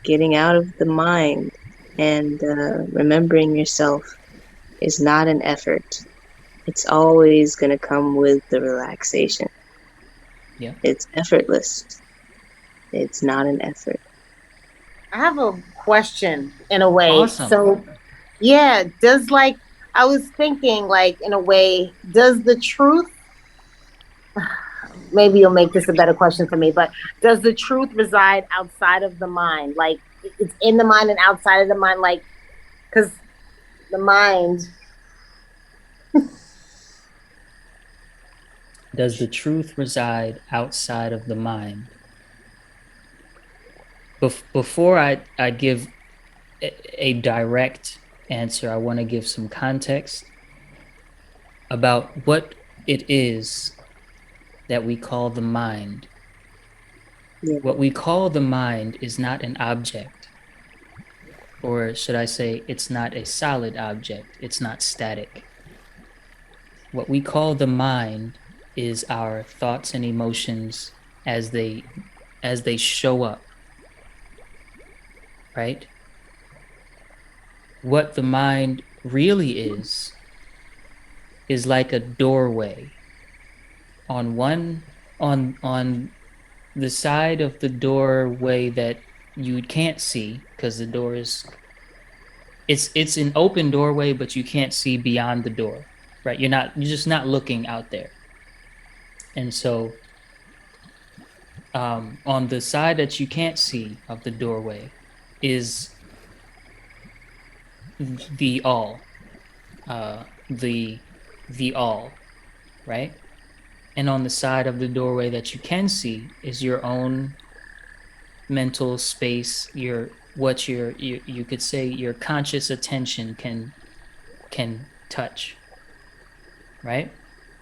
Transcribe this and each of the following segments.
Getting out of the mind and remembering yourself is not an effort. It's always going to come with the relaxation. Yeah. It's effortless. It's not an effort. I have a question in a way. Awesome. So, yeah, does like, I was thinking, like, in a way, does the truth, maybe you'll make this a better question for me, but does the truth reside outside of the mind? Like, it's in the mind and outside of the mind? Like, because the mind, Does the truth reside outside of the mind? Before I give a direct answer, I want to give some context about what it is that we call the mind. Yeah. What we call the mind is not an object, or should I say, it's not a solid object, it's not static. What we call the mind is our thoughts and emotions as they show up, right? What the mind really is like a doorway. On the side of the doorway that you can't see because the door is it's an open doorway, but you can't see beyond the door, right? You're just not looking out there. And so on the side that you can't see of the doorway is the all, uh, the the all, right? And on the side of the doorway that you can see is your own mental space, you could say your conscious attention can touch, right?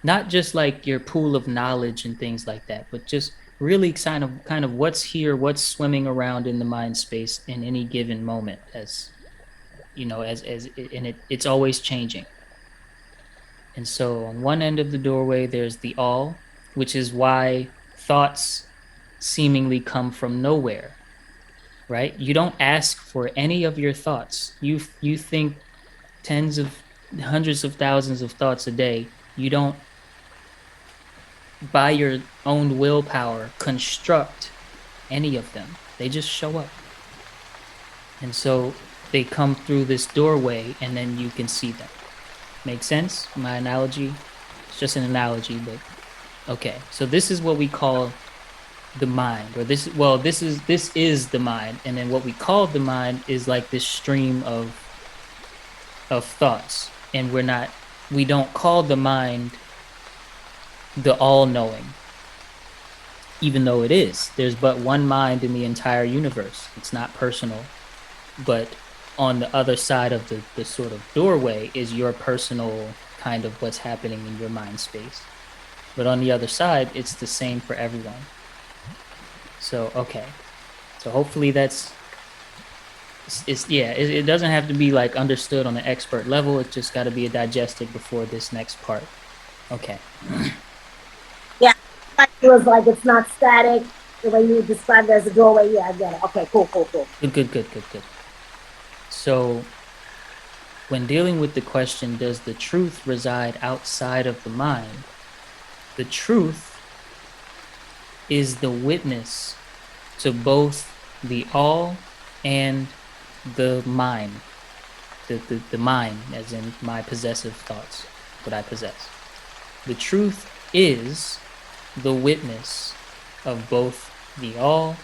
Not just like your pool of knowledge and things like that, but just really kind of what's here, what's swimming around in the mind space in any given moment, as you know, as and it's always changing. And so on one end of the doorway there's the all, which is why thoughts seemingly come from nowhere, right? You don't ask for any of your thoughts. You think tens of hundreds of thousands of thoughts a day. You don't, by your own willpower, construct any of them. They just show up. And so they come through this doorway and then you can see them. Make sense? My analogy? It's just an analogy, but okay. So this is what we call the mind, or this is the mind, and then what we call the mind is like this stream of thoughts, and we don't call the mind the all-knowing, even though it is. There's but one mind in the entire universe. It's not personal, but on the other side of the sort of doorway is your personal kind of what's happening in your mind space. But on the other side, it's the same for everyone. So, okay. So hopefully it doesn't have to be like understood on an expert level. It's just got to be digested before this next part. Okay. yeah, it was like it's not static. The way you described it as a doorway, yeah, I get it. Okay, cool, cool, cool. Good. So when dealing with the question, does the truth reside outside of the mind? The truth is the witness to both the all and the mind. The mind, as in my possessive thoughts, what I possess. The truth is the witness of both the all,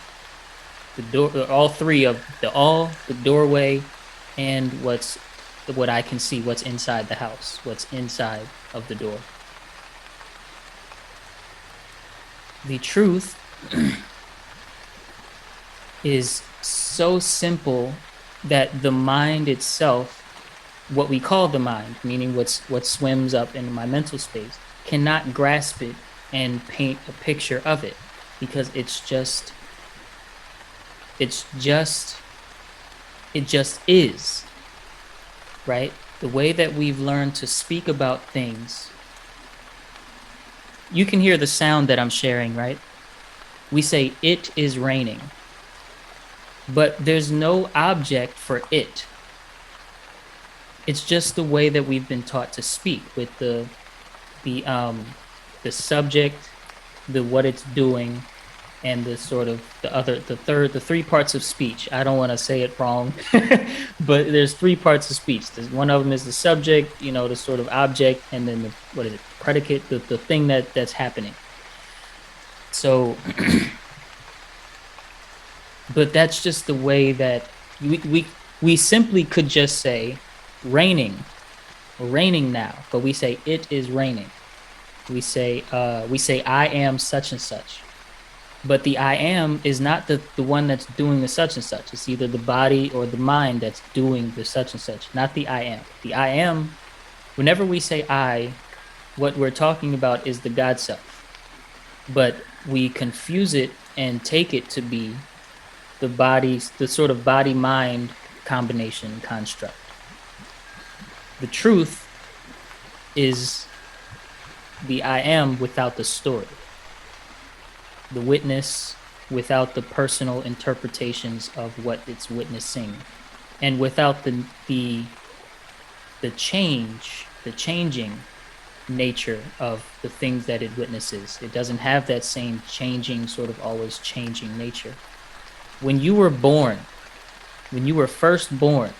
the door, all three of the all, the doorway, and what I can see, what's inside the house, what's inside of the door. The truth is so simple that the mind itself, what we call the mind, meaning what swims up in my mental space, cannot grasp it and paint a picture of it, because it's just it just is, right? The way that we've learned to speak about things, you can hear the sound that I'm sharing, right? We say it is raining. but there's no object for it. It's just the way that we've been taught to speak, with the the subject, the what it's doing, and the sort of the three parts of speech. I don't want to say it wrong, but there's three parts of speech. One of them is the subject, the sort of object, and then the what is it, predicate, the thing that's happening. So, but that's just the way that we simply could just say raining, raining now, but we say it is raining. We say I am such and such, but the I am is not the one that's doing the such and such. It's either the body or the mind that's doing the such and such, not the I am. The I am, whenever we say I, what we're talking about is the God self, but we confuse it and take it to be the sort of body mind combination construct. The truth is the I am without the story, the witness without the personal interpretations of what it's witnessing, and without the changing nature of the things that it witnesses. It doesn't have that same changing, sort of always changing nature. When you were born, when you were first born,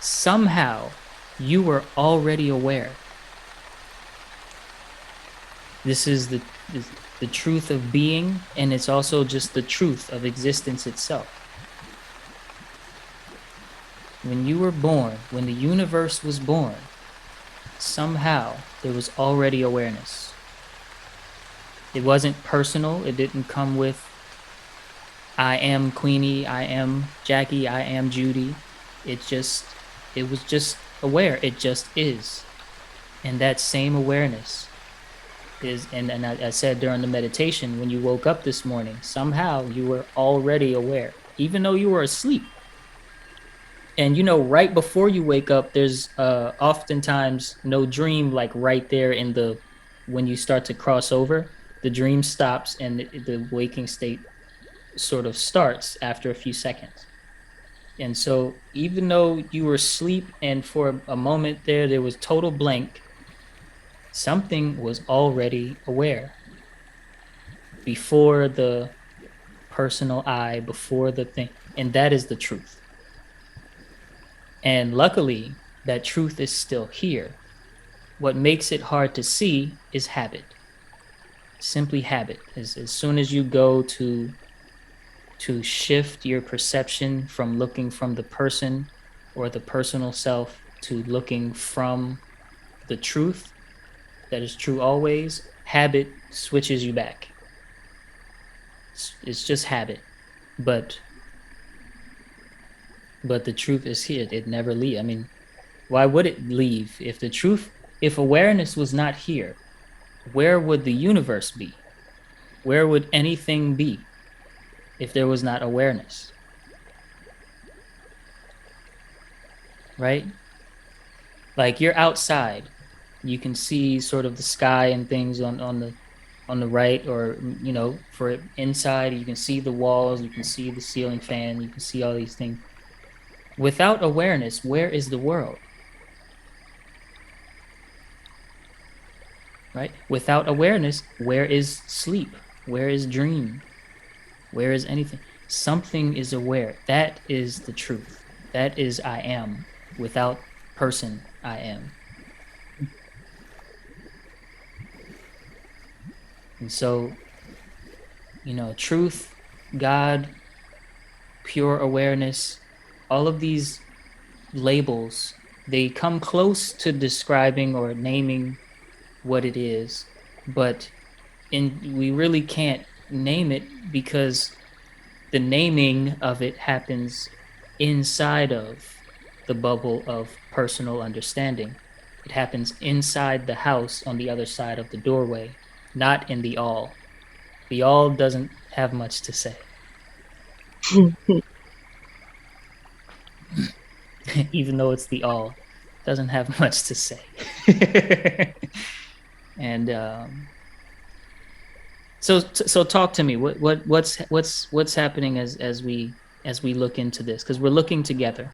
somehow you were already aware. This is the truth of being, and it's also just the truth of existence itself. When you were born, when the universe was born, somehow there was already awareness. It wasn't personal. It didn't come with I am Queenie, I am Jackie, I am Judy. It was just aware. It just is. And that same awareness is, and I said during the meditation, when you woke up this morning, somehow you were already aware, even though you were asleep. And right before you wake up, there's oftentimes no dream, like right there in the when you start to cross over, the dream stops and the waking state sort of starts after a few seconds. And so even though you were asleep and for a moment there was total blank, something was already aware before the personal I, before the thing. And that is the truth. And luckily, that truth is still here. What makes it hard to see is habit. Simply habit. As soon as you go to shift your perception from looking from the person or the personal self to looking from the truth that is true always, habit switches you back. It's just habit. But the truth is here. It never leaves. I mean, why would it leave if awareness was not here? Where would the universe be? Where would anything be if there was not awareness? Right? Like you're outside, you can see sort of the sky and things on the right, or for inside, you can see the walls, you can see the ceiling fan, you can see all these things. Without awareness, where is the world? Right? Without awareness, where is sleep? Where is dream? Where is anything? Something is aware. That is the truth. That is I am. Without person, I am. And so, truth, God, pure awareness, all of these labels, they come close to describing or naming what it is, but we really can't name it because the naming of it happens inside of the bubble of personal understanding. It happens inside the house on the other side of the doorway, not in the all. The all doesn't have much to say. Even though it's the all, doesn't have much to say. And so talk to me. What's happening as we as we look into this, because we're looking together.